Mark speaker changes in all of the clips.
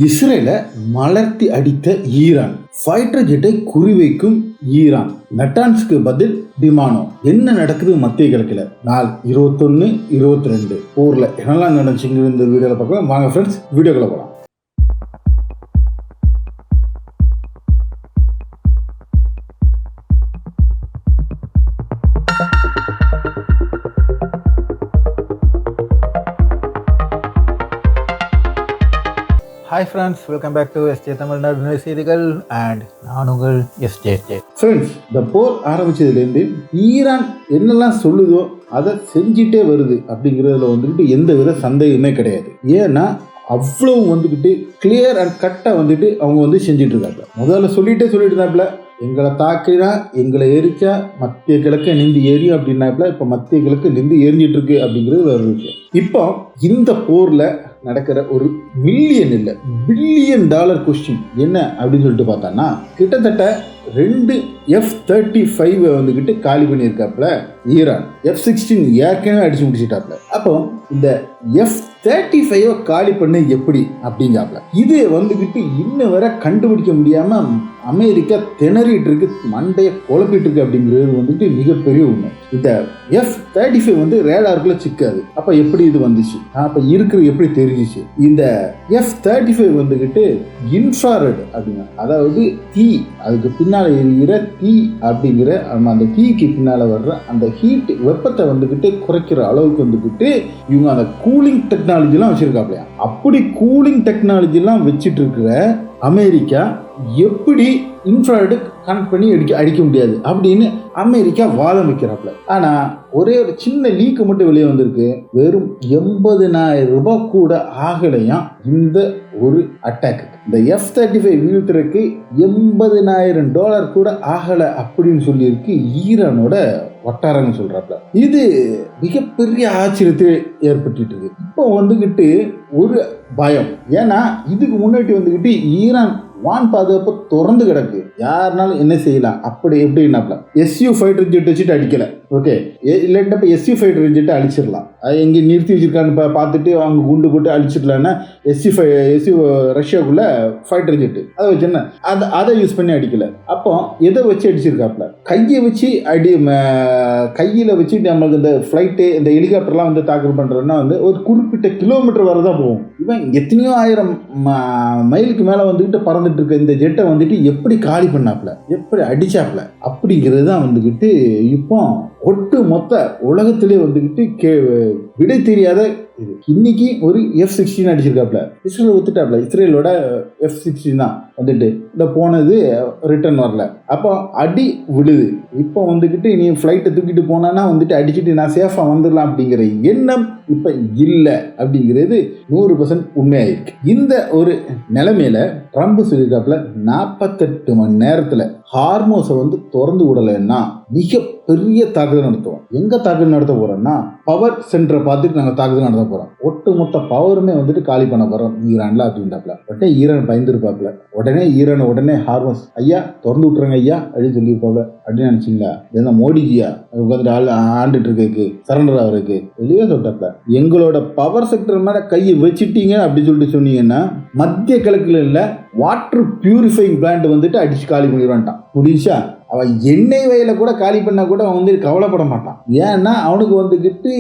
Speaker 1: இஸ்ரேலை மலர்த்தி அடித்த Iran, fighter ஜெட்டை குறிவைக்கும் Iran, நட்டான்ஸ்க்கு பதில் விமானோ. என்ன நடக்குது மத்திய கிழக்குல? நாள் 21-22 போர்ல என்னெல்லாம் நடந்துச்சுங்க இந்த வீடியோல பார்க்கலாம். வாங்க ஃப்ரெண்ட்ஸ், வீடியோக்குள்ள போகலாம்.
Speaker 2: Hi friends, welcome back to SJ Tamil Nadu செய்திகள் அண்ட் நான் உங்கள் எஸ்ஜே.
Speaker 1: ஃப்ரெண்ட்ஸ், இந்த போர் ஆரம்பிச்சதுலேருந்து ஈரான் என்னெல்லாம் சொல்லுதோ அதை செஞ்சிட்டே வருது அப்படிங்கிறதுல வந்துக்கிட்டு எந்த வித சந்தேகமே கிடையாது. ஏன்னா அவ்வளவு வந்துக்கிட்டு கிளியர் அண்ட் கட்டாக வந்துட்டு அவங்க செஞ்சிட்டு இருக்காங்க. முதல்ல சொல்லிட்டு இருந்தாப்புல, எங்களை தாக்கினா எங்களை எரிச்சா மத்திய கிழக்கு நின்று எரியும் அப்படின்னாப்புல. இப்போ மத்திய கிழக்கு நின்று எரிஞ்சிட்டு இருக்கு அப்படிங்கிறது வேறு விஷயம். இப்போ இந்த போரில் நடக்கிற ஒரு மில்லியன் இல்லை பில்லியன் டாலர் கொஸ்டின் என்ன அப்படின்னு சொல்லிட்டு பார்த்தோன்னா, கிட்டத்தட்ட 2 F-35 வந்துக்கிட்டு காலி பண்ணியிருக்காப்புல ஈரான். F-16 ஏற்கனவே அடிச்சு முடிச்சிட்டாப்புல. அப்போ இந்த F-35 காலி பண்ண எப்படி அப்படிங்காப்புல. இது வந்துக்கிட்டு இன்னும் வரை கண்டுபிடிக்க முடியாம அமெரிக்கா திணறிட்டு இருக்கு, மண்டையை குழப்பிட்டு இருக்கு அப்படிங்கிறது வந்துட்டு மிகப்பெரிய உண்மை. இந்த F-35 ரேடாருக்குள்ள சிக்காது. அப்ப எப்படி இது வந்துச்சு, அப்ப இருக்கிறது எப்படி தெரிஞ்சிச்சு? இந்த F-35 வந்துக்கிட்டு இன்ஃப்ராரெட் அப்படிங்க, அதாவது தீ, அதுக்கு பின்னால இருக்கிற தீ அப்படிங்கிற அந்த தீக்கு பின்னால வர்ற அந்த ஹீட் வெப்பத்தை வந்துக்கிட்டு குறைக்கிற அளவுக்கு வந்துக்கிட்டு இவங்க அந்த கூலிங் டெக்னாலஜிலாம் வச்சிருக்காப்லையா. அப்படி கூலிங் டெக்னாலஜிலாம் வச்சுட்டு இருக்கிற அமெரிக்கா எப்படி இன்ஃப்ராரெட் கனெக்ட் பண்ணி அடிக்க முடியாது அப்படின்னு அமெரிக்கா வாதம் வைக்கிறாப்புல. ஆனா ஒரே ஒரு சின்ன லீக்கு மட்டும் வெளியே வந்திருக்கு. வெறும் 80,000 ரூபாய் கூட ஆகலையாம் இந்த ஒரு அட்டாக்கு. இந்த F-35 வீழ்த்துறதுக்கு $80,000 கூட ஆகலை அப்படின்னு சொல்லியிருக்கு ஈரானோட வட்டாரங்க சொல்றாப்ல. இது மிகப்பெரிய ஆச்சரியத்தை ஏற்பட்டு இருக்கு. இப்போ வந்துகிட்டு ஒரு பயம். ஏன்னா இதுக்கு முன்னாடி வந்துகிட்டு ஈரான் வான் பாதுகாப்பு திறந்து கிடக்கு, யாருனாலும் என்ன செய்யலாம் அப்படி எப்படின்னாப்ல. SU ஃபைட்டர் ஜெட் வச்சுட்டு அடிக்கல, ஓகே, இல்லைன்னா இப்போ SU ஃபைட்டர் ஜெட்டை அழிச்சிடலாம். அது எங்கே நிறுத்தி வச்சிருக்கான்னு பார்த்துட்டு அவங்க குண்டு போட்டு அழிச்சிடலான்னா SU ரஷ்யாவுக்குள்ள ஃபைட்டர் ஜெட்டு அதை வச்சுன்னா அதை யூஸ் பண்ணி அடிக்கல. அப்போ எதை வச்சு அடிச்சிருக்காப்ல? கையை வச்சு கையில் வச்சு நம்மளுக்கு இந்த ஃப்ளைட்டு இந்த ஹெலிகாப்டர்லாம் தாக்கல் பண்ணுறதுன்னா ஒரு குறிப்பிட்ட கிலோமீட்டர் வரை தான் போகும். இவன் எத்தனையோ 1000 மைலுக்கு மேலே வந்துக்கிட்டு பறந்துட்டு இருக்க இந்த ஜெட்டை எப்படி காலி பண்ணாப்ல, எப்படி அடிச்சாப்ல அப்படிங்கிறது தான் வந்துக்கிட்டு இப்போ ஒட்டு மொத்த உலகத்திலே விடை தெரியாத இது. இன்னைக்கு ஒரு F-16 அடிச்சிருக்காப்ல, இஸ்ரேல் ஒத்துட்டாப்ல. இஸ்ரேலோட F-16 தான் இந்த போனது ரிட்டர்ன் வரல. அப்போ அடி விடுது. இப்போ நீ ஃப்ளைட்டை தூக்கிட்டு போனான்னா அடிச்சுட்டு நான் சேஃபாக வந்துடலாம் அப்படிங்கிற எண்ணம் இப்போ இல்லை அப்படிங்கிறது 100% உண்மையாயிருக்கு. இந்த ஒரு நிலைமையில ட்ரம்ப் சொல்லியிருக்காப்புல, 48 மணி நேரத்தில் ஹார்மோஸை திறந்து விடலைன்னா மிக பெரிய தாக்குதல் நடத்துவோம். எங்க தாக்குதல் நடத்த போறோம்னா பவர் சென்டரை பார்த்துட்டு நாங்கள் தாக்குதல் நடத்த போறோம். ஒட்டுமொத்த பவருமே காலி பண்ண போறோம் ஈரான்ல அப்படின்றாப்ல. உடனே ஈரான் பயந்துருப்பாப்ல. உடனே ஹார்மோஸ் ஐயா திறந்து விட்டுருங்க ஐயா அப்படின்னு சொல்லியிருப்பாப்ல. அப்படின்னு நினைச்சிங்களா? என்ன மோடிஜியா ஆண்டுட்டு இருக்கு, சரண்டர் அவருக்கு வெளியே சொல்லிட்டாப்ல. எங்களோட பவர் செக்டர் மேல கையை வச்சுட்டீங்க அப்படின்னு சொல்லிட்டு சொன்னீங்கன்னா மத்திய கிழக்குல இல்ல வாட்டர் பியூரிஃபைங் பிளான்ட் அடிச்சு காலி பண்ணிடுவான்ட்டான். முடிஞ்சா அவன் எண்ணெய் வயலை கூட காலி பண்ணா கூட அவன் கவலைப்பட மாட்டான். ஏன்னா அவனுக்கு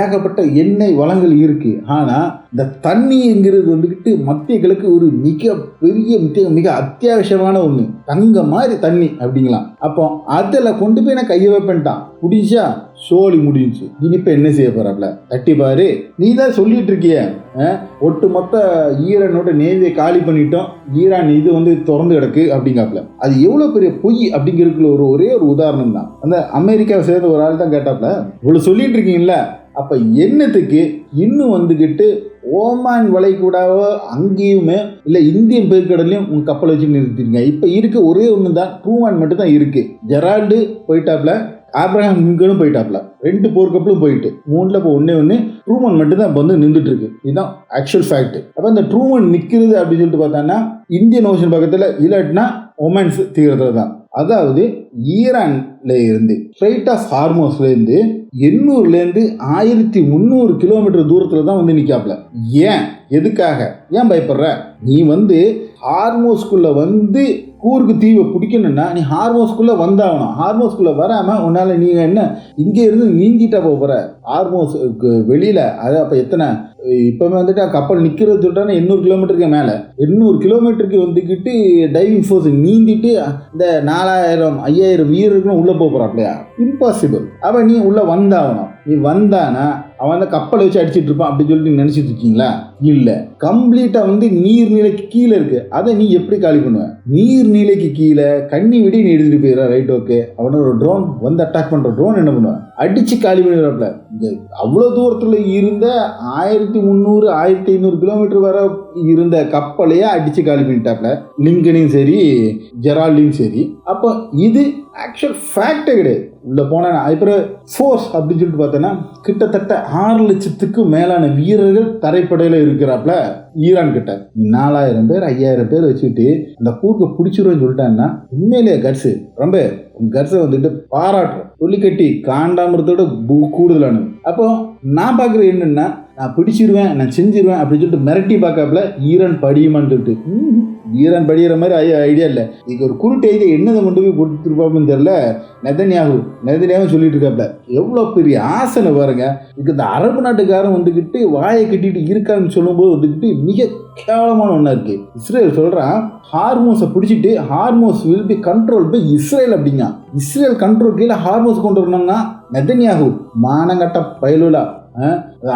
Speaker 1: ஏகப்பட்ட எண்ணெய் வளங்கள் இருக்கு. ஆனா இந்த தண்ணிங்கிறது மத்திய கிழக்கு ஒரு மிக பெரிய மிக அத்தியாவசியமான ஒண்ணு. தங்க மாதிரி தண்ணி அப்படிங்களாம். அப்போ அதில் கொண்டு போய் நான் கையை வைப்பேன்ட்டான். முடிஞ்சா சோழி முடிஞ்சு. இனிப்ப என்ன செய்ய போறாப்ல? தட்டி பாரு, நீ தான் சொல்லிட்டு இருக்கிய ஒட்டு மொத்த ஈரானோட நேவியை காலி பண்ணிட்டோம், ஈரான் இது திறந்து கிடக்கு அப்படிங்காப்ல. அது எவ்வளவு பெரிய பொய் அப்படிங்கிறதுக்குள்ள ஒரே ஒரு உதாரணம் தான். அந்த அமெரிக்காவை சேர்ந்த ஒரு ஆள் தான் கேட்டாப்ல, இவ்வளவு சொல்லிட்டு இருக்கீங்கல்ல, அப்ப என்னத்துக்கு இன்னும் ஓமான் வளைகுடாவோ அங்கேயுமே இல்லை இந்தியன் பெருங்கடலையும் உங்க கப்பல் வச்சு நிறுத்திருங்க. இப்ப இருக்க ஒரே ஒன்று தான், ட்ரூமன் மட்டும் தான் இருக்கு. Gerald போயிட்டாப்ல, Abraham லிங்கனும் போயிட்டாப்ல. 2 போர்க்கப்பலும் போயிட்டு 3ல இப்போ ஒன்னே ட்ரூமன் மட்டும் தான் இப்போ நின்றுட்டு இருக்கு. இதுதான் ஆக்சுவல் ஃபேக்ட். அப்போ இந்த ட்ரூமன் நிற்கிறது அப்படின்னு சொல்லிட்டு பார்த்தோன்னா இந்தியன் ஓஷன் பக்கத்தில், இல்லாட்டினா ஒமன்ஸ் தீவிரத்தில் தான். அதாவது ஈரான்ல இருந்து ஸ்ட்ரைட் ஆஃப் ஹார்மோஸ்ல இருந்து 800 1300 கிலோமீட்டர் தூரத்துல தான் நிக்காப்ல. ஏன் எதுக்காக? ஏன் பயப்படுற? நீ ஹார்மோஸ்குள்ள கூருக்கு தீவை பிடிக்கணும்னா நீ ஹார்மோஸ்குள்ள வந்தாகணும். ஹார்மோஸ்குள்ள வராம உன்னால நீங்க என்ன இங்கே இருந்து நீந்திட்டா போற ஹார்மோஸ் வெளியில? அது அப்ப எத்தனை இப்பவுமே கப்பல் நிக்கிறது சொல்றாங்க 800 கிலோமீட்டருக்கு மேல. 800 கிலோமீட்டருக்கு டைவிங் ஃபோர்ஸ் நீந்திட்டு இந்த 4000 5000 வீரர்களும் உள்ள போறாப்லையா? இம்பாசிபிள். அவன் நீ உள்ள வந்தாகணும். நீ வந்தானா அவன் கப்பலை வச்சு அடிச்சிட்டு இருப்பான் அப்படின்னு சொல்லிட்டு நினைச்சிட்டு இருக்கீங்களா? இல்ல, கம்ப்ளீட்டா நீர்நிலைக்கு கீழே இருக்கு. அதை நீ எப்படி காலி பண்ணுவ? நீர்நிலைக்கு கீழே கண்ணி விடி நீ எடுத்துட்டு போயிடுற. Right, okay. அவனோட ட்ரோன் அட்டாக் பண்ற ட்ரோன் என்ன பண்ணுவான்? அடிச்சு காலி பண்ணிடுறாப்ல. அவ்வளவு தூரத்துல இருந்த 1300 1500 கிலோமீட்டர் வர இருந்த கப்பலையே அடிச்சு காலி பண்ணிட்டாப்ல. லிங்கனையும் சரி ஜெரால்டையும் சரி. அப்போ இது ஆக்சுவல் ஃபேக்டே கிடையாது. உள்ள போனா அப்புறம் ஃபோர்ஸ் அப்படின்னு சொல்லிட்டு பார்த்தோன்னா கிட்டத்தட்ட 6 லட்சத்துக்கு மேலான வீரர்கள் தரைப்படையில இருக்கிறாப்ல ஈரான் கிட்ட. 4000 பேர் 5000 பேர் வச்சுக்கிட்டு அந்த கூட்டை பிடிச்சிருவேன்னு சொல்லிட்டாங்கன்னா உண்மையிலேயே கட்ஸு ரொம்ப கட்ஸை பாராட்டுறோம். சொல்லிக்கட்டி காண்டாமிரத்தோட கூடுதலானு. அப்போ நான் பார்க்குறது என்னன்னா, நான் பிடிச்சிருவேன், நான் செஞ்சிருவேன் அப்படின்னு சொல்லிட்டு மிரட்டி பார்க்காப்புல ஈரான் படியுமான்னு சொல்லிட்டு. ஈரான் படிக்கிற மாதிரி ஐடியா இல்லை. இதுக்கு ஒரு குருட்டு ஐடியா என்னதை கொண்டு போய் கொடுத்துருப்பாப்புன்னு தெரியல. நெதன்யாகு சொல்லிட்டு இருக்காப்ல. எவ்வளோ பெரிய ஆசனை பாருங்க. இதுக்கு இந்த அரபு நாட்டுக்காரன் வாயை கட்டிட்டு இருக்கான்னு சொல்லும்போது மிக கேவலமான ஒன்றா இருக்கு. இஸ்ரேல் சொல்றான் ஹார்மோஸை பிடிச்சிட்டு Hormuz will be control by Israel அப்படிங்க. இஸ்ரேல் கண்ட்ரோல் கீழே ஹார்மோஸ் கொண்டு வரணும்னா நெதன்யாகு மானங்கட்ட பயலுலா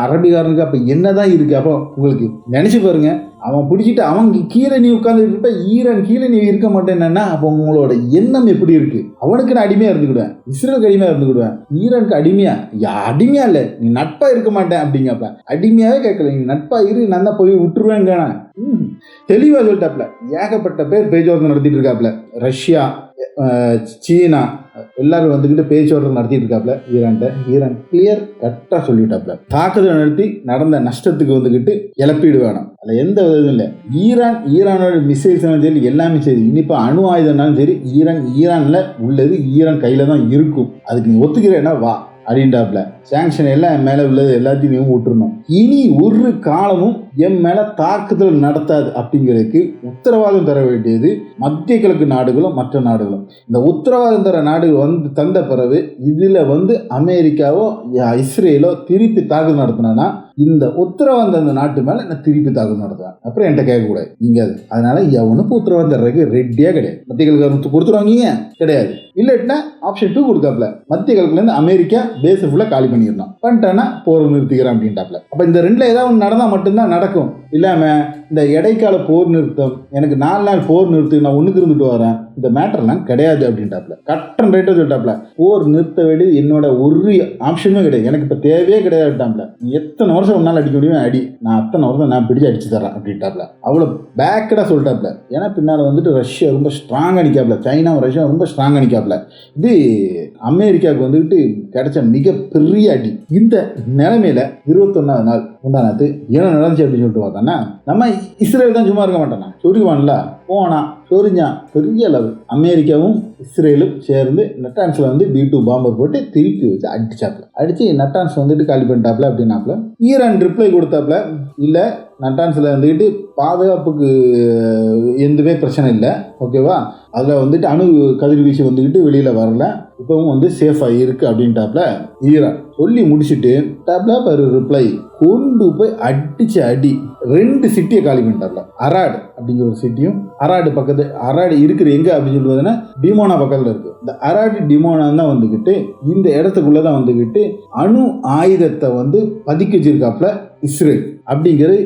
Speaker 1: அரபிக்காரனுக்கு அப்ப என்னதான் இருக்கு? அப்போ உங்களுக்கு நினைச்சு பாருங்க. அவன் பிடிச்சிட்டு அவங்க கீழே நீ உட்காந்துட்டு இருப்ப, ஈரான் கீழே நீ இருக்க மாட்டேன்னா அப்போ உங்களோட எண்ணம் எப்படி இருக்கு? அவனுக்கு நான் அடிமையா இருந்துக்கிடுவேன், இஸ்ரேலுக்கு அடிமையா இருந்துக்கிடுவேன், ஈரானுக்கு அடிமையா இல்லை, நீ நட்பா இருக்க மாட்டேன் அப்படிங்கப்ப. அடிமையாவே கேட்கல, நீ நட்பா இரு, நான் தான் போய் விட்டுருவேங்க. தெளிவா சொல்லிட்டாப்ல. ஏகப்பட்ட பேர் பேச்சுவார்த்தை நடத்திட்டு இருக்காப்ல. ரஷ்யா, சீனா எல்லாரும் பேச்சுவார்த்தை நடத்திட்டு இருக்காப்ல ஈரான் கிளியர் கரெக்டாக சொல்லிட்டாப்ல. தாக்குதல் நடத்தி நடந்த நஷ்டத்துக்கு இழப்பீடு வேணும். அதில் எந்த விதமும் இல்லை. ஈரானோட மிசைல்ஸ் சரி எல்லாமே சரி, இனிப்போ அணு ஆயுதம்னாலும் சரி ஈரான்ல உள்ளது ஈரான் கையில தான் இருக்கும். அதுக்கு நீ ஒத்துக்கிறேன்னா வா அப்படின்டாப்ல. சாங்ஷன் எல்லாம் என் மேலே உள்ளது எல்லாத்தையும் விட்டுருணும். இனி ஒரு காலமும் என் மேலே தாக்குதல் நடத்தாது அப்படிங்கிறதுக்கு உத்தரவாதம் தர வேண்டியது மத்திய கிழக்கு நாடுகளும் மற்ற நாடுகளும். இந்த உத்தரவாதம் தர நாடுகள் தந்த பிறகு இதில் அமெரிக்காவோ இஸ்ரேலோ திருப்பி தாக்குதல் நடத்தினா இந்த உத்தரவாதம் அந்த நாட்டு மேலே நான் திருப்பி தாக்குதல் நடத்துவேன். அப்புறம் என்கிட்ட கேட்கக்கூடாது நீங்க அது. அதனால எவனுக்கு உத்தரவாதம் தர்றதுக்கு ரெட்டியாக கிடையாது. மத்திய கிழக்கு கொடுத்துருவாங்க கிடையாது. இல்லைன்னா ஆப்ஷன் 2 கொடுத்தாப்ல. மத்திய கிழக்குலேருந்து அமெரிக்கா பேஸ் ஃபுல்லாக காலி பண்ணிடணும். பண்ணிட்டேன்னா போர் நிறுத்திக்கிறேன் அப்படின்ட்டாப்ல. அப்போ இந்த ரெண்டில் ஏதாவது ஒன்று நடந்தால் மட்டும்தான் நடக்கும். இல்லாமல் இந்த இடைக்கால போர் நிறுத்தம், எனக்கு 4 நாள் போர் நிறுத்து, நான் ஒன்றுக்கு இருந்துட்டு வரேன், இந்த மேட்டர்லாம் கிடையாது அப்படின்ட்டாப்ல. கட்டன் ரைட்டாக சொல்லிட்டாப்ல. போர் நிறுத்த வேண்டியது என்னோட ஒரு ஆப்ஷனுமே கிடையாது, எனக்கு இப்போ தேவையே கிடையாதுட்டாப்ல. எத்தனை வருஷம் ஒன்றால் அடிக்க முடியும் அடி, நான் அத்தனை வருஷம் நான் பிடிச்சி அடிச்சு தரேன் அப்படின்ட்டாப்ல. அவ்வளோ பேக்கடாக சொல்லிட்டாப்ல. ஏன்னா பின்னால் ரஷ்யா ரொம்ப ஸ்ட்ராங்காக நிற்காப்ல, சைனாவும் ரஷ்யா ரொம்ப ஸ்ட்ராங்காக நிற்காப்ல. இது அமெரிக்காவுக்கு கிடைச்ச மிகப்பெரிய அடி. இந்த நிலைமையில 21ஆவது நாள் முந்தானத்து என்ன நடந்துச்சு அப்படின்னு சொல்லிட்டு பார்த்தோன்னா, நம்ம இஸ்ரேல் தான் சும்மா இருக்க மாட்டோம்னா சொருவான்ல போனா சொரிஞ்சான். பெரிய அளவு அமெரிக்காவும் இஸ்ரேலும் சேர்ந்து நட்டான்ஸ்ல B2 பாம்பர் போட்டு திருப்பி வச்சு அடிச்சாப்ல. அடிச்சு நட்டான்ஸ் காலி பண்ணிட்டாப்ல அப்படின்னாப்ல. ஈரான் ரிப்ளை கொடுத்தாப்ல, இல்லை நட்டான்ஸில் பாதுகாப்புக்கு எந்தவே பிரச்சனை இல்லை, ஓகேவா, அதில் அணு கதிர்வீச்சு வெளியில் வரல, இப்போவும் சேஃபாக இருக்குது அப்படின்ட்டாப்ல ஈரான். சொல்லி முடிச்சுட்டு டாப்ல பாரு ரிப்ளை கொண்டு போய் அடிச்சு அடி 2 சிட்டியை காலி பண்ணிட்டாப்ல. அராட் அப்படிங்கிற ஒரு சிட்டியும், அராடு பக்கத்து, அராடு இருக்கிற எங்கே அப்படின்னு சொல்லுவதுன்னா டிமோனா பக்கத்தில் இருக்குது. இந்த அராடு டிமோனா தான் இந்த இடத்துக்குள்ளதான் அணு ஆயுதத்தை பதுக்கி வச்சிருக்காப்ல இஸ்ரேல் அப்படிங்கிறது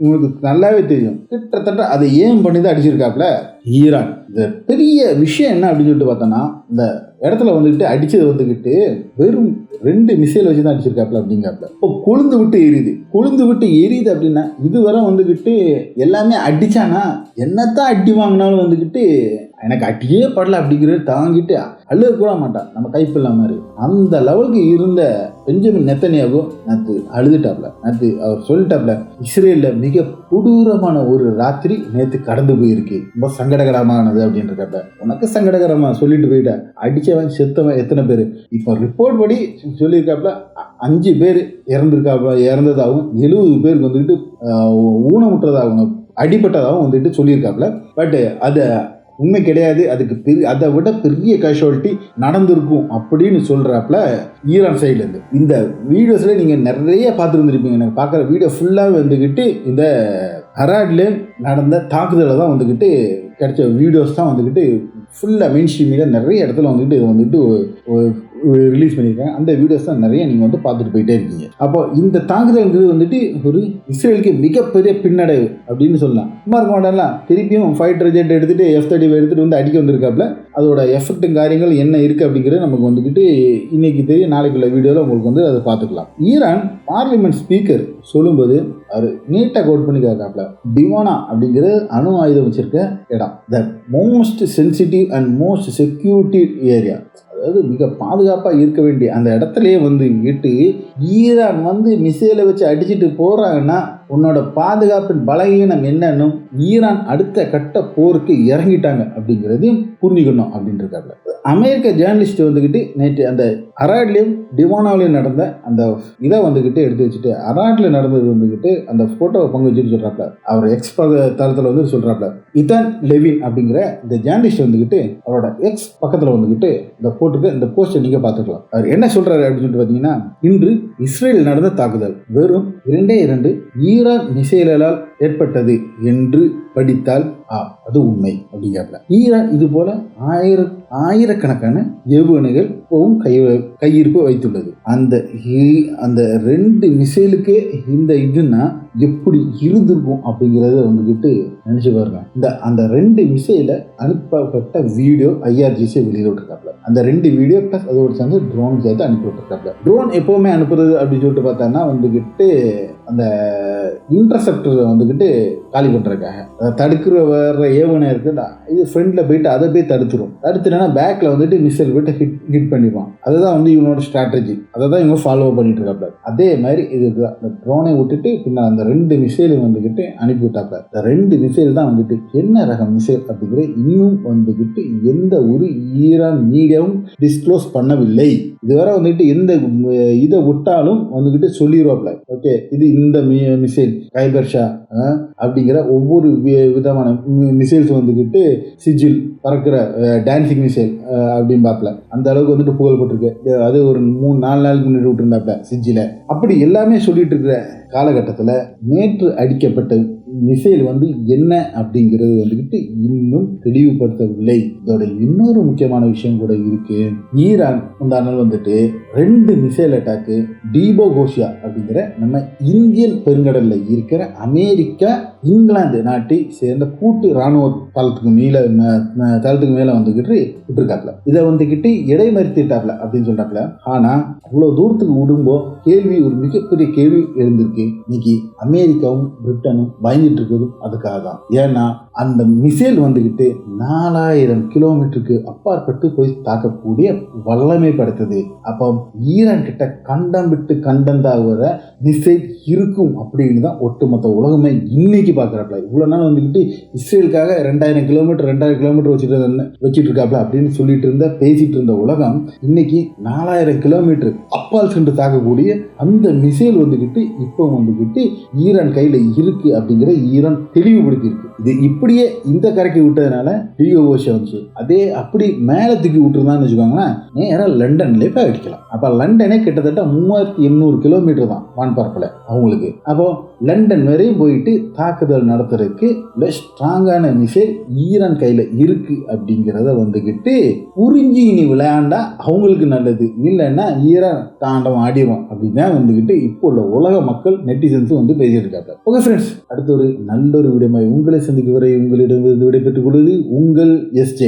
Speaker 1: உங்களுக்கு நல்லாவே தெரியும். கிட்டத்தட்ட அதை ஏன் பண்ணி தான் அடிச்சிருக்காப்ல ஈரான். இந்த பெரிய விஷயம் என்ன அப்படின்னு சொல்லிட்டு பார்த்தோன்னா, இந்த இடத்துல அடிச்சது வெறும் 2 மிசைல் வச்சு தான் அடிச்சிருக்காப்ல அப்படிங்காப்ல. இப்போ கொழுந்து விட்டு எரியுது அப்படின்னா இதுவரை எல்லாமே அடிச்சானா என்னத்தான் அடி வாங்கினாலும் எனக்கு அட்டியே படல அப்படிங்கிறது தாங்கிட்டு அழுக கூட மாட்டான், நம்ம கைப்பில்ல மாதிரி. அந்த லெவலுக்கு இருந்த பெஞ்சமின் நெத்தனியாகு நேற்று அழுதுட்டாப்ல. நேற்று அவர் சொல்லிட்டாப்ல, இஸ்ரேல்ல மிக கொடூரமான ஒரு ராத்திரி நேற்று கடந்து போயிருக்கு, ரொம்ப சங்கடகரமானது அப்படின்றாப்ல. உனக்கு சங்கடகரமா சொல்லிட்டு போயிட்ட, அடிச்சவன் செத்தவன் எத்தனை பேர்? இப்போ ரிப்போர்ட் படி சொல்லியிருக்காப்ல 5 பேர் இறந்துருக்காப்ல, இறந்ததாகவும் 70 பேருக்கு வந்துட்டு ஊனமுற்றதாகவும் அடிபட்டதாகவும் வந்துட்டு சொல்லியிருக்காப்ல. பட் அதை உண்மை கிடையாது, அதுக்கு அதை விட பெரிய கேஷுவாலிட்டி நடந்திருக்கும் அப்படின்னு சொல்றாப்ல ஈரான் சைட்லேருந்து. இந்த வீடியோஸ்ல நீங்கள் நிறைய பார்த்துருந்துருப்பீங்க. எனக்கு பார்க்குற வீடியோ ஃபுல்லாக வந்துக்கிட்டு இந்த ஹராட்ல நடந்த தாக்குதலை தான் வந்துக்கிட்டு கிடைச்ச வீடியோஸ் தான் வந்துக்கிட்டு ஃபுல்லாக மெயின் ஸ்ட்ரீம் மீடியா நிறைய இடத்துல வந்துட்டு இது வந்துட்டு ரிலீஸ் பண்ணியிருக்காங்க. அந்த வீடியோஸ் தான் நிறைய நீங்கள் வந்து பார்த்துட்டு போயிட்டே இருக்கீங்க. அப்போ இந்த தாக்குதல்ங்கிறது வந்துட்டு ஒரு இஸ்ரேலுக்கு மிகப்பெரிய பின்னடைவு அப்படின்னு சொல்லலாம். சும்மா இருக்க மாட்டேன்லாம், திருப்பியும் ஃபைட்டர் ஜெட் எடுத்துகிட்டு F-35 எடுத்துகிட்டு வந்து அடிக்க வந்திருக்காப்புல. அதோட எஃபெக்ட் காரியங்கள் என்ன இருக்குது அப்படிங்கிறது நமக்கு வந்துக்கிட்டு இன்னைக்கு தெரியும், நாளைக்குள்ள வீடியோவில் உங்களுக்கு வந்து அதை பார்த்துக்கலாம். ஈரான் பார்லிமெண்ட் ஸ்பீக்கர் சொல்லும்போது அவர் நீட்டாக கோட் பண்ணி கேட்காப்புல, டிவானா அப்படிங்கிற அணு ஆயுதம் வச்சிருக்க இடம் the most sensitive and most security area, அதாவது மிக பாதுகாப்பாக இருக்க வேண்டிய அந்த இடத்துலையே வந்து விட்டு ஈரான் வந்து மிசைலை வச்சு அடிச்சுட்டு போகிறாங்கன்னா உன்னோட பாதுகாப்பின் பலகீனம் என்னன்னு ஈரான் அடுத்த கட்ட போருக்கு இறங்கிட்டாங்க அப்படிங்கிறதையும் புரிஞ்சுக்கணும் அப்படின்றாங்க. அமெரிக்க ஜேர்னலிஸ்ட் வந்துக்கிட்டு நேற்று அந்த அராட்லையும் டிவானாவிலையும் நடந்த அந்த இதை வந்துக்கிட்டு எடுத்து வச்சுட்டு, அராட்ல நடந்தது வந்துக்கிட்டு அந்த ஃபோட்டோவை பங்கு வச்சுட்டு சொல்கிறாப்ல, அவர் எக்ஸ் தளத்தில் வந்து சொல்கிறாப்ல. இதான் லெவின் அப்படிங்கிற இந்த ஜேர்னலிஸ்ட் வந்துக்கிட்டு அவரோட எக்ஸ் பக்கத்தில் வந்துக்கிட்டு இந்த போட்டுக்கு இந்த போஸ்டை நீங்கள் பார்த்துக்கலாம். அவர் என்ன சொல்கிறாரு அப்படின்னு சொல்லிட்டு பார்த்தீங்கன்னா, இன்று இஸ்ரேல் நடந்த தாக்குதல் வெறும் 2 ஈரான் மிசைலால் ஏற்பட்டது என்று படித்தால் அது உண்மை அப்படிங்கிறாங்க. ஈரான் இது போல ஆயிரக்கணக்கான ஏவுகணைகள் இப்பவும் கையிருப்பு வைத்துள்ளது. அந்த 2 மிசைலுக்கே இந்த இதுன்னா எப்படி இருந்திருக்கும் அப்படிங்கிறத வந்துக்கிட்டு நினைச்சு பாருங்க. அந்த 2 மிசைல அனுப்பப்பட்ட வீடியோ IRGC வெளியில விட்டுருக்காப்ல. அந்த 2 வீடியோ பிளஸ் அதோட சேர்ந்து ட்ரோன் சேர்த்து அனுப்பி விட்டுருக்காப்ல. ட்ரோன் எப்பவுமே அனுப்புறது அப்படின்னு சொல்லிட்டு பார்த்தோன்னா வந்துக்கிட்டு அந்த இன்டர்செப்டர் வந்துக்கிட்டு காலி பண்ணுறதுக்காக தடுக்கிற வர்ற ஏவுகணை இருக்குடா, இது ஃப்ரண்ட்ல போயிட்டு அதை போய் தடுத்துனா பேக்ல வந்துட்டு மிசைல் போயிட்டு ஹிட் பண்ணிடுவான். அதுதான் வந்து இவனோட ஸ்ட்ராட்டஜி, அதை தான் இவங்க ஃபாலோ பண்ணிட்டு இருக்காப்ல. அதே மாதிரி இதுதான் அந்த ட்ரோனை விட்டுட்டு பின்னால் அந்த 2 மிசைலை வந்துக்கிட்டு அனுப்பி விட்டாப்ல. இந்த 2 மிசைல் தான் வந்துட்டு என்ன ரக மிசைல் அப்படிங்கிற இன்னும் வந்துக்கிட்டு எந்த ஒரு ஈரான் மீடியாவும் டிஸ்க்ளோஸ் பண்ணவில்லை. இதுவரை வந்துட்டு எந்த இதை விட்டாலும் வந்துக்கிட்டு சொல்லிடுவாப்ல, ஓகே இது இந்த மிசைல் கைபர்ஷா அப்படிங்கிற ஒவ்வொரு விதமான மிசைல்ஸ் வந்துக்கிட்டு சிஜில் பறக்கிற டான்சிங் மிசைல் அப்படின்னு பார்ப்பல. அந்த அளவுக்கு வந்துட்டு புகழ்பட்டிருக்கு. அது ஒரு 3-4 நாளுக்கு முன்னாடி விட்டுருந்தாப்ல சிஜில. அப்படி எல்லாமே சொல்லிட்டு இருக்கிற காலகட்டத்தில் நேற்று அடிக்கப்பட்ட மிசைல் வந்து என்ன அப்படிங்கிறது வந்துக்கிட்டு இன்னும் தெளிவுபடுத்தவில்லை. இதோட இன்னொரு முக்கியமான விஷயம் கூட இருக்கு. ஈரான் முந்தா நாள் வந்துட்டு 2 மிசைல் அட்டாக்கு டீபோகோஷியா அப்படிங்கிற நம்ம இந்தியன் பெருங்கடல்ல இருக்கிற அமெரிக்கா இங்கிலாந்து நாட்டை சேர்ந்த கூட்டு இராணுவ தளத்துக்கு மேல வந்துக்கிட்டு விட்டுருக்காப்ல. இதை வந்துக்கிட்டு இடைமறித்துட்டாப்ல அப்படின்னு சொல்றாப்ல. ஆனா அவ்வளவு தூரத்துக்கு விடும்போ கேள்வி, ஒரு மிகப்பெரிய கேள்வி எழுந்திருக்கு. இன்னைக்கு அமெரிக்காவும் பிரிட்டனும் பயந்துட்டு இருக்கிறதும் அதுக்காக தான். ஏன்னா அந்த மிசைல் வந்துக்கிட்டு 4000 கிலோமீட்டருக்கு அப்பாற்பட்டு போய் தாக்கக்கூடிய வல்லமை படைத்தது. அப்போ ஈரான் கிட்ட கண்டம் விட்டு கண்டந்தாகிற மிசைல் இருக்கும் அப்படின்னு தான் ஒட்டுமொத்த உலகமே இன்னைக்கு பார்க்குறாப்ல. இவ்வளோ நாள் வந்துக்கிட்டு இஸ்ரேலுக்காக 2000 கிலோமீட்டர் வச்சுட்டு இருக்காப்ல அப்படின்னு சொல்லிட்டு இருந்த பேசிட்டு இருந்த உலகம் இன்னைக்கு 4000 கிலோமீட்டர் அப்பால் சென்று தாக்கக்கூடிய அந்த மிசைல் வந்துக்கிட்டு இப்போ வந்துக்கிட்டு ஈரான் கையில் இருக்கு அப்படிங்கிற ஈரான் தெளிவுபடுத்தி இருக்கு. இது இப்படியே இந்த கரைக்கு விட்டதுனால டிஓஓஷா வந்துச்சு. அதே அப்படி மேலே தூக்கி விட்டுருந்தான்னு வச்சுக்கோங்களேன், நேராக லண்டன்லேயே போய் அடிக்கலாம். அப்போ லண்டனே கிட்டத்தட்ட 3800 கிலோமீட்டர் தான் வான்பரப்பில் அவங்களுக்கு. அப்போ லண்டன் வரையும் போயிட்டு தாக்குதல் நடத்துறதுக்கு ஸ்ட்ராங்கான மிசைல் ஈரான் கையில் இருக்கு அப்படிங்கிறத வந்துக்கிட்டு புரிஞ்சு இனி விளையாண்டா அவங்களுக்கு நல்லது, இல்லைன்னா ஈரான் தாண்டவம் ஆடிடும் அப்படின்னு தான் வந்துக்கிட்டு இப்போ உள்ள உலக மக்கள் நெட்டிசன்ஸும் வந்து பேசிட்டு இருக்காங்க. ஓகே ஃப்ரெண்ட்ஸ், அடுத்த ஒரு நல்ல ஒரு வீடியோ உங்களை சந்திக்கும் வரை உங்களிடம் விடைபெற்றுக் கொள்வது உங்கள் SJ.